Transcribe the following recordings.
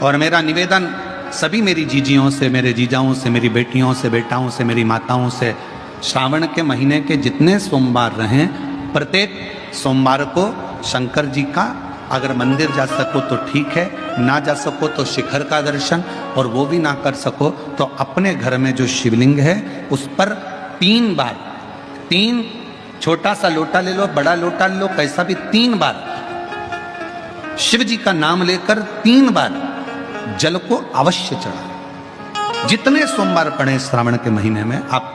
और मेरा निवेदन सभी मेरी जीजियों से, मेरे जीजाओं से, मेरी बेटियों से, बेटाओं से, मेरी माताओं से, श्रावण के महीने के जितने सोमवार रहें, प्रत्येक सोमवार को शंकर जी का अगर मंदिर जा सको तो ठीक है, ना जा सको तो शिखर का दर्शन, और वो भी ना कर सको तो अपने घर में जो शिवलिंग है उस पर 3 बार, 3 छोटा सा लोटा ले लो, बड़ा लोटा ले लो, कैसा भी 3 बार शिव जी का नाम लेकर 3 बार जल को अवश्य चढ़ाएं। जितने सोमवार पड़े श्रावण के महीने में आप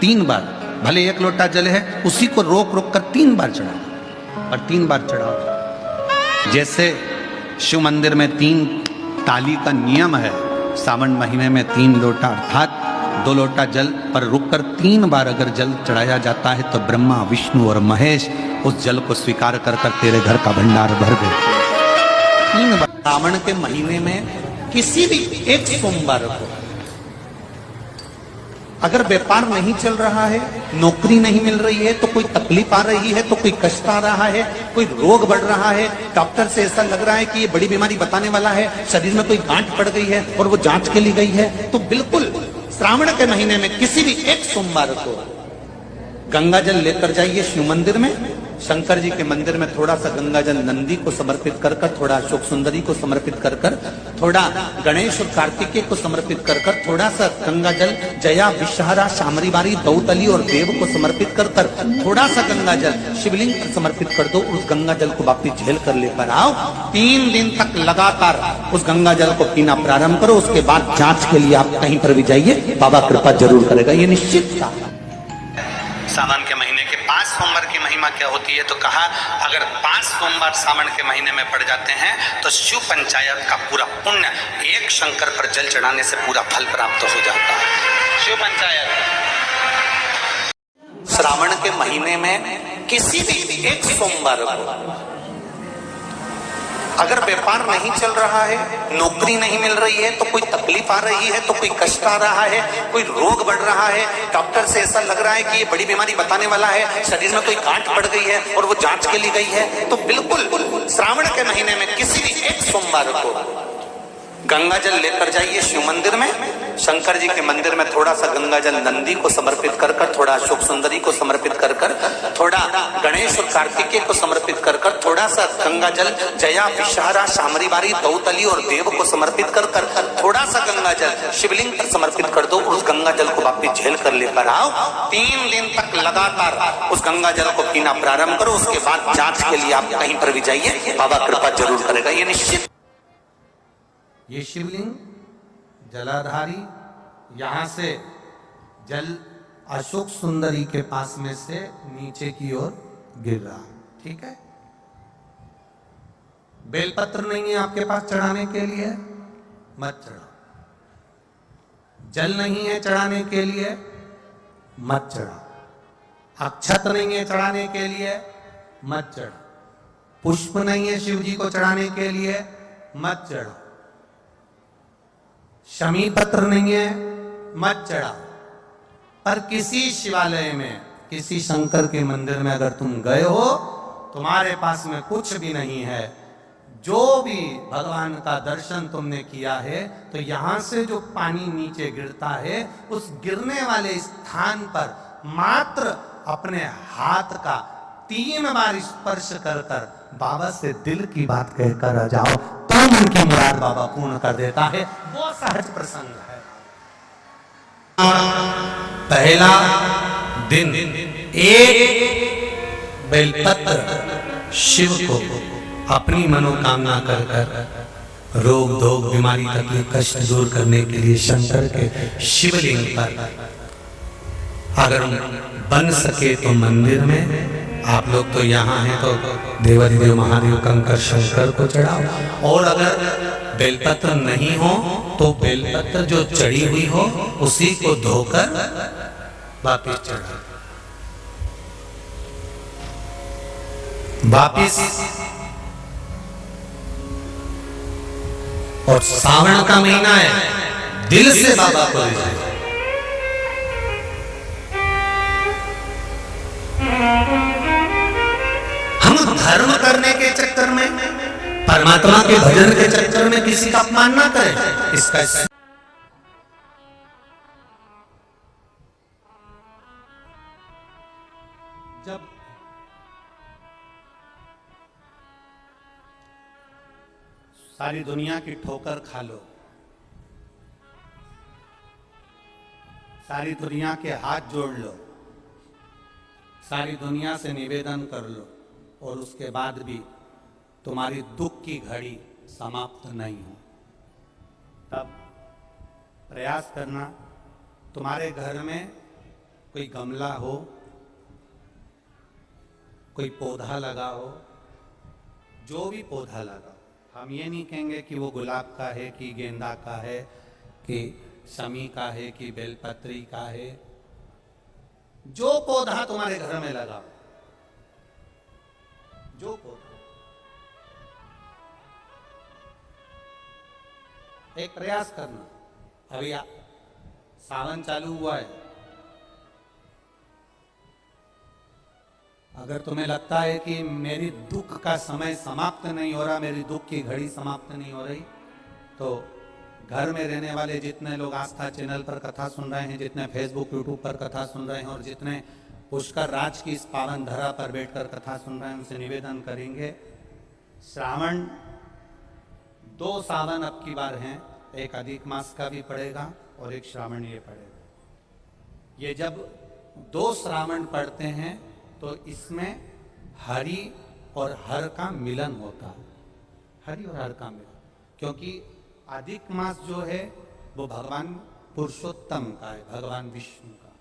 3 बार, भले 1 लोटा जल है उसी को रोक रोक कर 3 बार चढ़ाओ, और 3 बार चढ़ाओ। जैसे शिव मंदिर में 3 ताली का नियम है, सावन महीने में 3 लोटा अर्थात 2 लोटा जल पर रुककर 3 बार अगर जल चढ़ाया जाता है तो ब्रह्मा, विष्णु और महेश उस जल को स्वीकार कर कर तेरे घर का भंडार भर दे। 3 बार सावन के महीने में किसी भी एक सोमवार को अगर व्यापार नहीं चल रहा है, नौकरी नहीं मिल रही है, तो कोई तकलीफ आ रही है, तो कोई कष्ट आ रहा है, कोई रोग बढ़ रहा है, डॉक्टर से ऐसा लग रहा है कि ये बड़ी बीमारी बताने वाला है, शरीर में कोई गांठ पड़ गई है और वो जांच के लिए गई है, तो बिल्कुल श्रावण के महीने में किसी भी एक सोमवार को गंगा जल लेकर जाइए शिव मंदिर में। शंकर जी के मंदिर में थोड़ा सा गंगा जल नंदी को समर्पित कर कर, थोड़ा अशोक सुंदरी को समर्पित कर कर, थोड़ा गणेश और कार्तिकेय को समर्पित कर कर, थोड़ा सा गंगा जल जया, विषहरा, शामरीबारी, दौतली और देव को समर्पित कर कर, थोड़ा सा गंगा जल शिवलिंग पर समर्पित कर दो। उस गंगा जल को वापिस झेल कर लेकर आओ। 3 दिन तक लगातार उस गंगा जल को पीना प्रारंभ करो। उसके बाद जांच के लिए आप कहीं पर भी जाइए, बाबा कृपा जरूर करेगा, ये निश्चित था। सावन के महीने के 5 सोमवार की महिमा क्या होती है, तो कहा अगर 5 सोमवार सावन के महीने में पड़ जाते हैं तो शिव पंचायत का पूरा पुण्य एक शंकर पर जल चढ़ाने से पूरा फल प्राप्त हो जाता है। शिव पंचायत श्रावण के महीने में किसी भी एक सोमवार को अगर व्यापार नहीं चल रहा है, नौकरी नहीं मिल रही है, तो कोई तकलीफ आ रही है, तो कोई कष्ट आ रहा है, कोई रोग बढ़ रहा है, डॉक्टर से ऐसा लग रहा है कि ये बड़ी बीमारी बताने वाला है, शरीर में कोई गांठ पड़ गई है और वो जांच के लिए गई है, तो बिल्कुल श्रावण के महीने में किसी भी एक सोमवार को गंगा जल लेकर जाइए शिव मंदिर में। शंकर जी के मंदिर में थोड़ा सा गंगा जल नंदी को समर्पित कर कर, थोड़ा अशोक सुंदरी को समर्पित कर कर, थोड़ा गणेश और कार्तिकेय को समर्पित कर कर, थोड़ा सा गंगा जल जया, विषहरा, शामरीबारी, दौतली और देव को समर्पित कर कर, थोड़ा सा गंगा जल शिवलिंग पर समर्पित कर दो। उस गंगा जल को वापिस झेल कर लेकर आओ। 3 दिन तक लगातार उस गंगा जल को पीना प्रारंभ करो। उसके बाद जांच के लिए आप कहीं पर भी जाइए, बाबा कृपा जरूर करेगा, ये निश्चित। ये शिवलिंग जलाधारी, यहां से जल अशोक सुंदरी के पास में से नीचे की ओर गिर रहा, ठीक है। बेलपत्र नहीं है आपके पास चढ़ाने के लिए, मत चढ़ाओ। जल नहीं है चढ़ाने के लिए, मत चढ़ाओ। अक्षत नहीं है चढ़ाने के लिए, मत चढ़ाओ। पुष्प नहीं है शिव जी को चढ़ाने के लिए, मत चढ़ाओ। शमी पत्र नहीं है, मत चढ़ाओ। पर किसी शिवालय में, किसी शंकर के मंदिर में अगर तुम गए हो, तुम्हारे पास में कुछ भी नहीं है, जो भी भगवान का दर्शन तुमने किया है, तो यहां से जो पानी नीचे गिरता है, उस गिरने वाले स्थान पर मात्र अपने हाथ का 3 बार स्पर्श कर कर बाबा से दिल की बात कहकर आ जाओ, तो मन की मुराद बाबा पूर्ण कर देता है। वो सहज प्रसंग है। पहला दिन एक बेलपत्र शिव को अपनी मनोकामना कर कर, रोग धोग बीमारी तकलीफ कष्ट दूर करने के लिए शंकर के शिवलिंग पर अगर बन सके तो मंदिर में, आप लोग तो यहाँ हैं तो देवाधिदेव महादेव कंकर शंकर को चढ़ाओ। और अगर बेलपत्र नहीं हो तो बेलपत्र जो चढ़ी हुई हो उसी को धोकर वापिस चढ़ाओ। वापिस और सावन का महीना है, दिल से बाबा को ले जाए। हम धर्म करने के चक्कर में परमात्मा के भजन के चक्कर में किसी का अपमान ना करें। इसका जब सारी दुनिया की ठोकर खा लो, सारी दुनिया के हाथ जोड़ लो, सारी दुनिया से निवेदन कर लो और उसके बाद भी तुम्हारी दुख की घड़ी समाप्त नहीं हो, तब प्रयास करना तुम्हारे घर में कोई गमला हो, कोई पौधा लगा हो, जो भी पौधा लगा, हम ये नहीं कहेंगे कि वो गुलाब का है कि गेंदा का है कि शमी का है कि बेलपत्री का है, जो पौधा तुम्हारे घर में लगा, जो पौधा, एक प्रयास करना। अभी सावन चालू हुआ है, अगर तुम्हें लगता है कि मेरी दुख का समय समाप्त नहीं हो रहा, मेरी दुख की घड़ी समाप्त नहीं हो रही, तो घर में रहने वाले जितने लोग आस्था चैनल पर कथा सुन रहे हैं, जितने फेसबुक यूट्यूब पर कथा सुन रहे हैं और जितने पुष्कर राज की इस पावन धरा पर बैठकर कथा सुन रहे हैं, उनसे निवेदन करेंगे, श्रावण 2 सावन अब की बार हैं, एक अधिक मास का भी पड़ेगा और एक श्रावण ये पड़ेगा। ये जब 2 श्रावण पड़ते हैं तो इसमें हरि और हर का मिलन होता है, हरि और हर का मिलन, क्योंकि अधिक मास जो है वो भगवान पुरुषोत्तम का है, भगवान विष्णु का,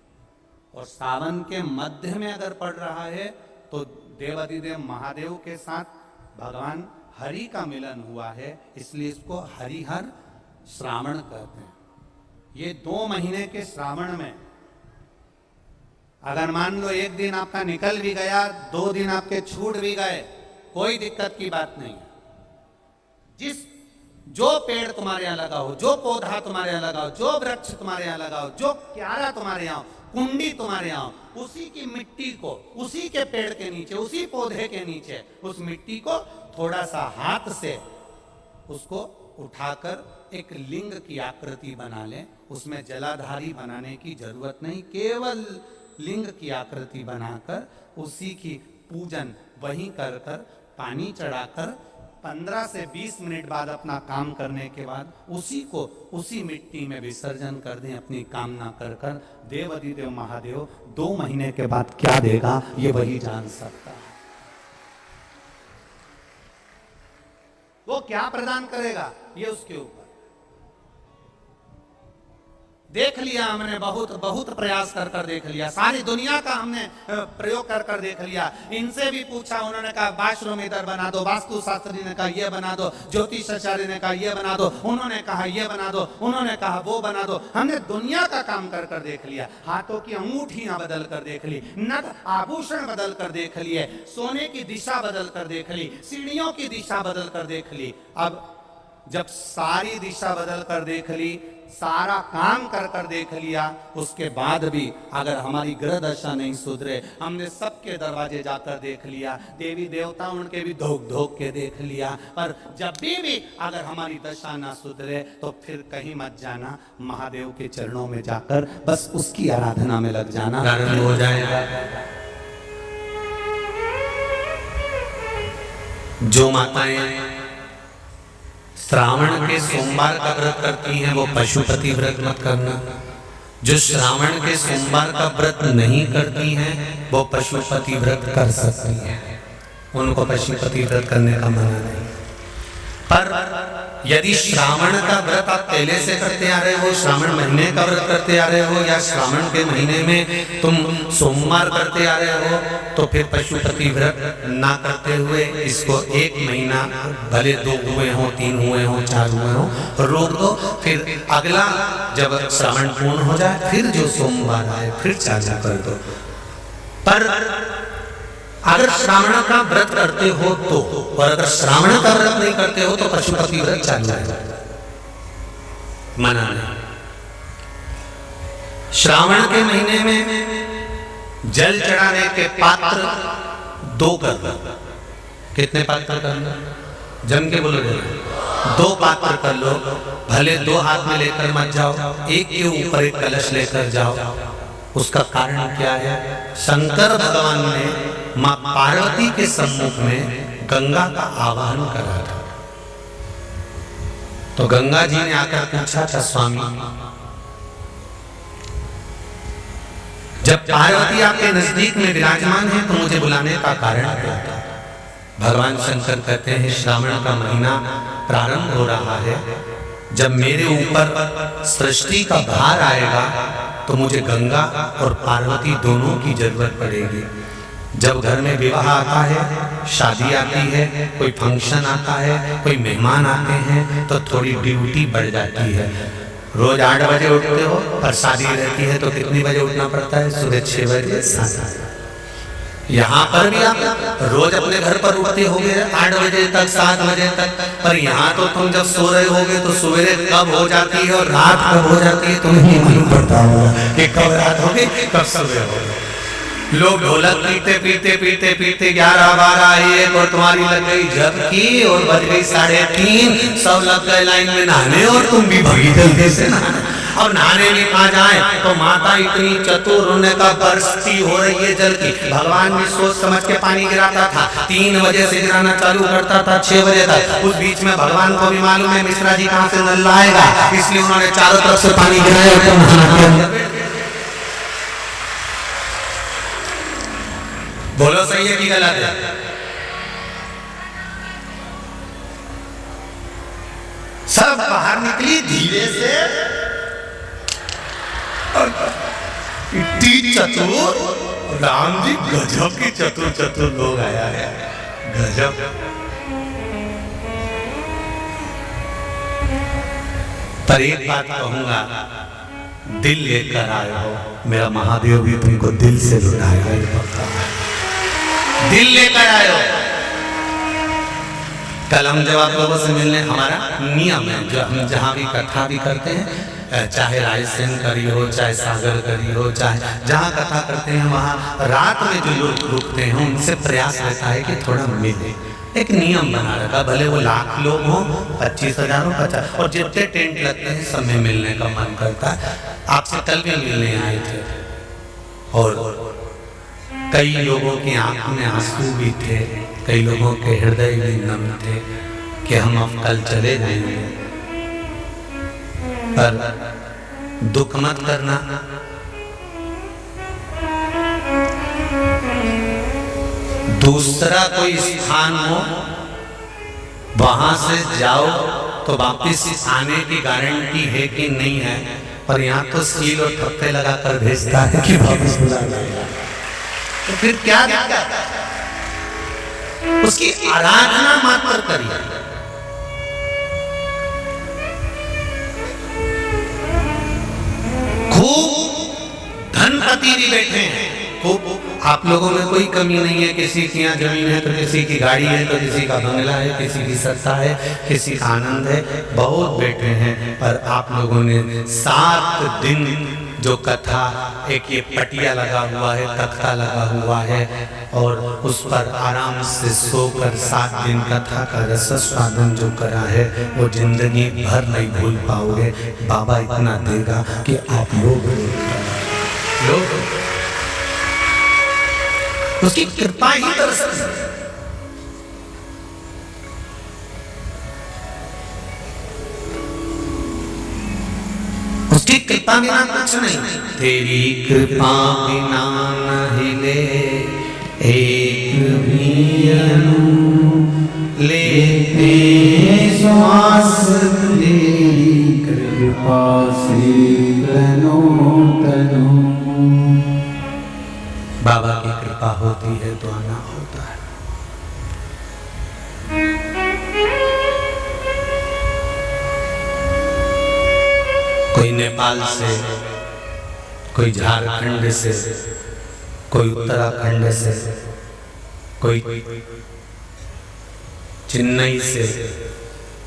और सावन के मध्य में अगर पड़ रहा है तो देवाधिदेव महादेव के साथ भगवान हरि का मिलन हुआ है, इसलिए इसको हरिहर श्रावण कहते हैं। ये 2 महीने के श्रावण में अगर मान लो एक दिन आपका निकल भी गया, 2 दिन आपके छूट भी गए, कोई दिक्कत की बात नहीं है। जो पेड़ तुम्हारे यहाँ लगाओ, जो पौधा तुम्हारे यहाँ लगाओ, जो वृक्ष तुम्हारे यहाँ लगाओ, जो क्यारा तुम्हारे यहाँ, कुंडी तुम्हारे यहाँ, उसी की मिट्टी को, उसी के पेड़ के नीचे, उसी पौधे के नीचे, उस मिट्टी को थोड़ा सा हाथ से उसको उठाकर एक लिंग की आकृति बना ले। उसमें जलाधारी बनाने की जरूरत नहीं, केवल लिंग की आकृति बनाकर उसी की पूजन वहीं कर कर पानी चढ़ाकर 15 से 20 मिनट बाद अपना काम करने के बाद उसी को उसी मिट्टी में विसर्जन कर दें, अपनी कामना कर कर। देवाधिदेव महादेव 2 महीने के बाद क्या देगा ये वही जान सकता है। वो क्या प्रदान करेगा ये उसके ऊपर। देख लिया हमने, बहुत प्रयास कर कर देख लिया, सारी दुनिया का हमने प्रयोग कर कर देख लिया। इनसे भी पूछा, उन्होंने कहा बाथरूम इधर बना दो, वास्तु शास्त्री ने कहा ये बना दो, ज्योतिषाचार्य ने कहा ये बना दो, उन्होंने कहा ये बना दो, उन्होंने कहा वो बना दो। हमने दुनिया का काम कर कर देख लिया, हाथों की अंगूठियां बदल कर देख ली, नग आभूषण बदल कर देख लिए, सोने की दिशा बदल कर देख ली, सीढ़ियों की दिशा बदल कर देख ली। अब जब सारी दिशा बदल कर देख ली, सारा काम कर कर देख लिया, उसके बाद भी अगर हमारी ग्रह दशा नहीं सुधरे, हमने सबके दरवाजे जाकर देख लिया, देवी देवता उनके भी धोख धोख के देख लिया, पर जब भी अगर हमारी दशा ना सुधरे तो फिर कहीं मत जाना, महादेव के चरणों में जाकर बस उसकी आराधना में लग जाना, हो जाएगा। जो माताएं श्रावण के सोमवार का व्रत करती हैं वो पशुपति व्रत मत करना। जो श्रावण के सोमवार का व्रत नहीं करती हैं वो पशुपति व्रत कर सकती हैं, उनको पशुपति व्रत करने का मना नहीं। पर यदि श्रावण का व्रत आप पहले से करते आ रहे हो, श्रावण महीने का व्रत करते आ रहे हो, या श्रावण के महीने में तुम सोमवार करते आ रहे हो, तो फिर पशुपति व्रत ना करते हुए इसको 1 महीना, भले 2 हुए हो, 3 हुए हो, 4 हुए हो, रोक दो। फिर अगला जब श्रावण पूर्ण हो जाए फिर जो सोमवार आए फिर चालू कर दो। पर अगर श्रावण का व्रत करते हो तो, और अगर श्रावण का व्रत नहीं करते हो तो पशुपति व्रत चालू है, मना नहीं। श्रावण के महीने में जल चढ़ाने के पात्र 2 करना। कितने पात्र करना? जम के बोलो जरा। 2 पात्र कर लो, भले 2 हाथ में लेकर मत जाओ, एक के ऊपर एक कलश लेकर जाओ। उसका कारण क्या है? शंकर भगवान ने मां पार्वती के सम्मुख में गंगा का आवाहन करा था। तो गंगा जी ने आकर पूछा था, स्वामी जब पार्वती आपके नजदीक में विराजमान है तो मुझे बुलाने का कारण क्या था? भगवान शंकर कहते हैं, श्रावण का महीना प्रारंभ हो रहा है, जब मेरे ऊपर सृष्टि का भार आएगा तो मुझे गंगा और पार्वती दोनों की जरूरत पड़ेगी। जब घर में विवाह आता है, शादी आती है, कोई फंक्शन आता है, कोई मेहमान आते हैं, तो थोड़ी ड्यूटी बढ़ जाती है। रोज 8 बजे उठते हो, पर शादी रहती है तो कितनी बजे उठना पड़ता है? सुबह 6 बजे 7 बजे। यहाँ पर भी आप रोज अपने घर पर उठते होगे 8 बजे तक 7 बजे तक, पर यहाँ तो तुम जब सो रहे होगे तो सवेरे कब हो जाती है और रात कब हो जाती है तुम्हें नहीं मालूम पड़ता होगा कि कब रात होगी कब सुबह होगी। लोग ढोलक पीते पीते पीते पीते 11, 12, 1 और तुम्हारी लग गई झपकी और बज गई 3:30, सब लग गए लाइन में नहाने और तुम भी भगी जल्दी से नहाने। और नहाने भी कहा जाए तो माता इतनी चतुर, उन्हें का बरसती हो रही है जल की। भगवान भी सोच समझ के पानी गिराता था, 3 बजे से गिराना चालू करता था 6 बजे तक। उस बीच में भगवान को भी मालूम है मिश्रा जी कहां से नल लाएगा, इसलिए उन्होंने चारों तरफ से पानी गिराया। बोलो सही है कि गलत है? सब बाहर निकली धीरे से, इतनी चतुर राम जी, गजब की चतुर लोग आया है, गजब। पर एक बात कहूंगा, दिल लेकर आए हो, मेरा महादेव भी तुमको दिल से लुटाएगा। दिल लेकर आए हो। कल हम जब आप लोगों से मिलने, हमारा नियम है जो हम जहाँ भी कथा भी करते हैं, चाहे रायसेन करी हो, चाहे सागर करी हो, चाहे जहाँ कथा करते हैं वहाँ रात में जो लोग रुकते हैं उनसे प्रयास रहता है कि थोड़ा मिले। एक नियम बना रखा, भले वो 1,00,000 लोग हों, 25,000 हो, 50, और जितने टेंट लगते हैं सब में मिलने का मन करता है। आपसे कल भी मिलने आए थे और कई लोगों की आंख में आंसू भी थे, कई लोगों के हृदय भी नम थे कि हम अब कल चले जाएंगे। पर दुख मत करना, दूसरा कोई स्थान हो वहां से जाओ तो वापिस आने की गारंटी है कि नहीं है, पर यहाँ तो सील और ठप्पे लगाकर भेजता है कि वापिस बुला लाएगा। तो फिर क्या दिक्कत? उसकी आराधना मात्र करिए। खूब धनपति भी बैठे हैं, खूब। आप लोगों में कोई कमी नहीं है, किसी की यहाँ जमीन है तो किसी की गाड़ी है तो किसी का बंगला है, किसी की सत्ता है, किसी का आनंद है, बहुत बैठे हैं। पर आप लोगों ने 7 दिन जो कथा, एक ये पटिया लगा हुआ है, तख्ता लगा हुआ है और उस पर आराम से सोकर 7 दिन कथा का रस स्वादन जो करा है वो जिंदगी भर नहीं भूल पाओगे। बाबा इतना देगा कि आप लोग उसकी कृपा ही दरअसल उसकी कृपा बिना कुछ नहीं। तेरी कृपा बिना न हिले एक भी अणु, लेते श्वास तेरी कृपा से तनो तनो। बाबा की कृपा होती है तो आना होता है। कोई नेपाल से, कोई झारखंड से, कोई उत्तराखंड से, कोई चेन्नई से,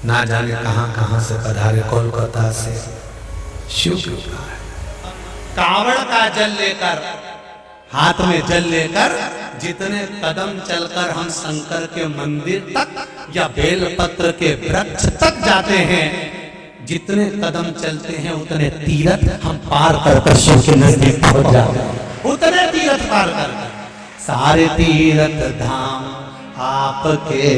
ना जाने कहां कहां से पधारे, कोलकाता से। शिव कृपा है। कांवड़ का जल लेकर हाथ में जल लेकर जितने कदम चलकर हम शंकर के मंदिर तक या बेलपत्र के वृक्ष तक जाते हैं, जितने कदम चलते हैं उतने तीर्थ हम पार कर शिव के नजदीक पहुंच जाते हैं। उतने तीर्थ पार कर सारे तीर्थ धाम आपके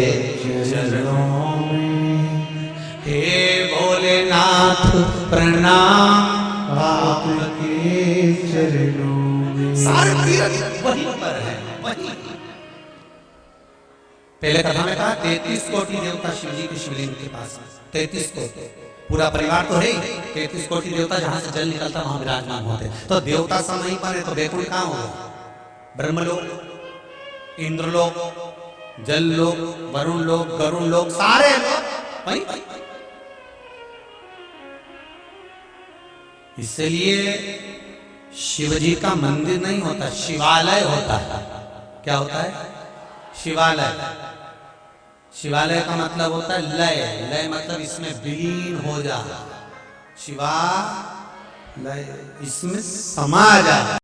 चरणों में, हे भोलेनाथ प्रणाम आपके चरणों में। सारे तीर्थ वहीं पर है, वहीं। पहले कथा में कहा 33 कोटि देवता शिव जी के शिवलिंग के पास, 33 कोटि, पूरा परिवार तो है ही, 33 कोटि देवता जहां से जल निकलता वहां विराजमान होते। तो देवता सब वहीं पर है, तो बैकुंठ कहां होगा? ब्रह्मलोक, इंद्रलोक, जल लोक, वरुण लोक, गरुण लोक, सारे लोग वहीं। इसलिए शिवजी का मंदिर नहीं होता, शिवालय होता है। क्या होता है? शिवालय। शिवालय का मतलब होता है लय, लय मतलब इसमें विलीन हो जा, शिवालय इसमें समा जा।